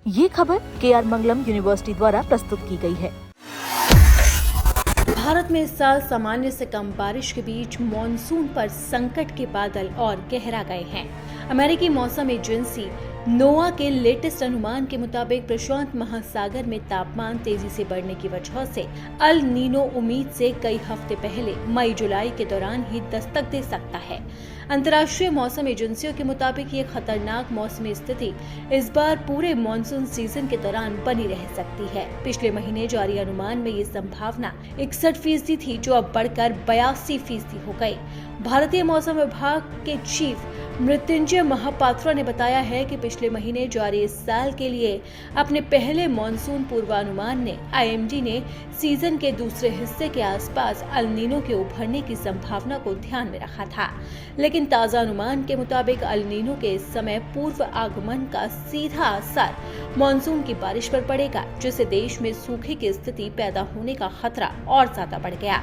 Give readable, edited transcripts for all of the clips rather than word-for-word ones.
ये खबर KR मंगलम university द्वारा प्रस्तुत की गई है। भारत में इस साल सामान्य से कम बारिश के बीच मॉनसून पर संकट के बादल और गहरा गए हैं। अमेरिकी मौसम एजेंसी नोआ के लेटेस्ट अनुमान के मुताबिक प्रशांत महासागर में तापमान तेजी से बढ़ने की वजह से अल नीनो उम्मीद से कई हफ्ते पहले मई जुलाई के दौरान ही दस्तक दे सकता है। अंतर्राष्ट्रीय मौसम एजेंसियों के मुताबिक ये खतरनाक मौसमी स्थिति इस बार पूरे मॉनसून सीजन के दौरान बनी रह सकती है। पिछले महीने जारी अनुमान में ये संभावना 61% थी, जो अब बढ़कर 82% हो गई। भारतीय मौसम विभाग के चीफ मृत्युंजय महापात्रा ने बताया है कि पिछले महीने जारी इस साल के लिए अपने पहले मॉनसून पूर्वानुमान ने IMD ने सीजन के दूसरे हिस्से के आसपास अल नीनो के उभरने की संभावना को ध्यान में रखा था, लेकिन ताजा अनुमान के मुताबिक अल नीनो के इस समय पूर्व आगमन का सीधा असर मॉनसून की बारिश पर पड़ेगा, जिससे देश में सूखे की स्थिति पैदा होने का खतरा और ज्यादा बढ़ गया।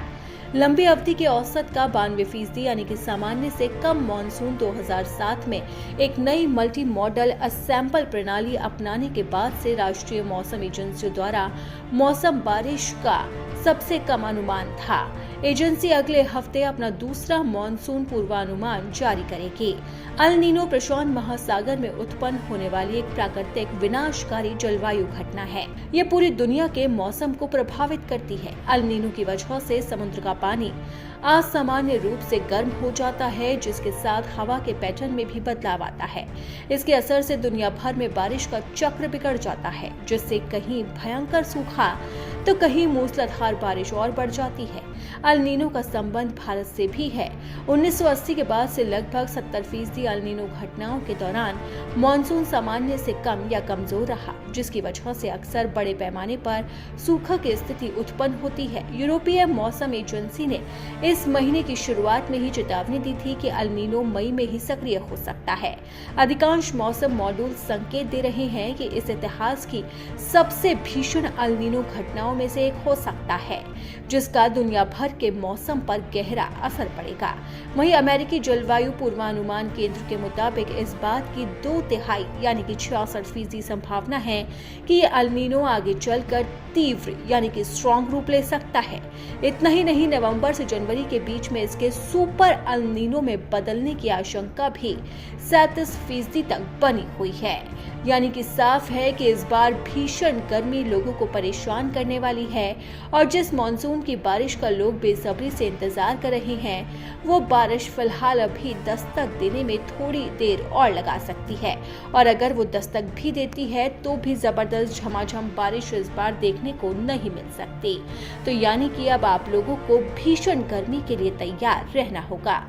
लंबी अवधि के औसत का 92% यानी कि सामान्य से कम मॉनसून 2007 में एक नई मल्टी मॉडल सैंपल प्रणाली अपनाने के बाद से राष्ट्रीय मौसम एजेंसी द्वारा मौसम बारिश का सबसे कम अनुमान था। एजेंसी अगले हफ्ते अपना दूसरा मॉनसून पूर्वानुमान जारी करेगी। अल नीनो प्रशांत महासागर में उत्पन्न होने वाली एक प्राकृतिक विनाशकारी जलवायु घटना है। ये पूरी दुनिया के मौसम को प्रभावित करती है। अल नीनो की वजह से समुद्र का पानी असामान्य रूप से गर्म हो जाता है, जिसके साथ हवा के पैटर्न में भी बदलाव आता है। इसके असर से दुनिया भर में बारिश का चक्र बिगड़ जाता है, जिससे कहीं भयंकर सूखा तो कहीं मूसलाधार बारिश और बढ़ जाती है। अल नीनो का संबंध भारत से भी है। 1980 के बाद से लगभग 70% अल नीनो घटनाओं के दौरान मॉनसून सामान्य से कम या कमजोर रहा, जिसकी वजह से अक्सर बड़े पैमाने पर सूखा की स्थिति उत्पन्न होती है। यूरोपीय मौसम एजेंसी ने इस महीने की शुरुआत में ही चेतावनी दी थी कि अल नीनो मई में ही सक्रिय हो सकता है। अधिकांश मौसम मॉड्यूल संकेत दे रहे हैं कि इस इतिहास की सबसे भीषण अल नीनो घटनाओं में से एक हो सकता है, जिसका दुनिया भर के मौसम पर गहरा असर पड़ेगा। वहीं अमेरिकी जलवायु पूर्वानुमान केंद्र के मुताबिक इस बात की 2/3 यानी कि 66% संभावना है कि ये अल नीनो आगे चलकर तीव्र यानी कि स्ट्रॉन्ग रूप ले सकता है। इतना ही नहीं, नवंबर से जनवरी के बीच में इसके सुपर अल नीनो में बदलने की आशंका भी 37% तक बनी हुई है। यानी कि साफ है कि इस बार भीषण गर्मी लोगों को परेशान करने वाली है, और जिस मॉनसून की बारिश का लोग बेसब्री से इंतजार कर रहे हैं, वो बारिश फिलहाल अभी दस्तक देने में थोड़ी देर और लगा सकती है। और अगर वो दस्तक भी देती है तो भी जबरदस्त झमाझम बारिश इस बार देखने को नहीं मिल सकती। तो यानी कि अब आप लोगों को भीषण गर्मी के लिए तैयार रहना होगा।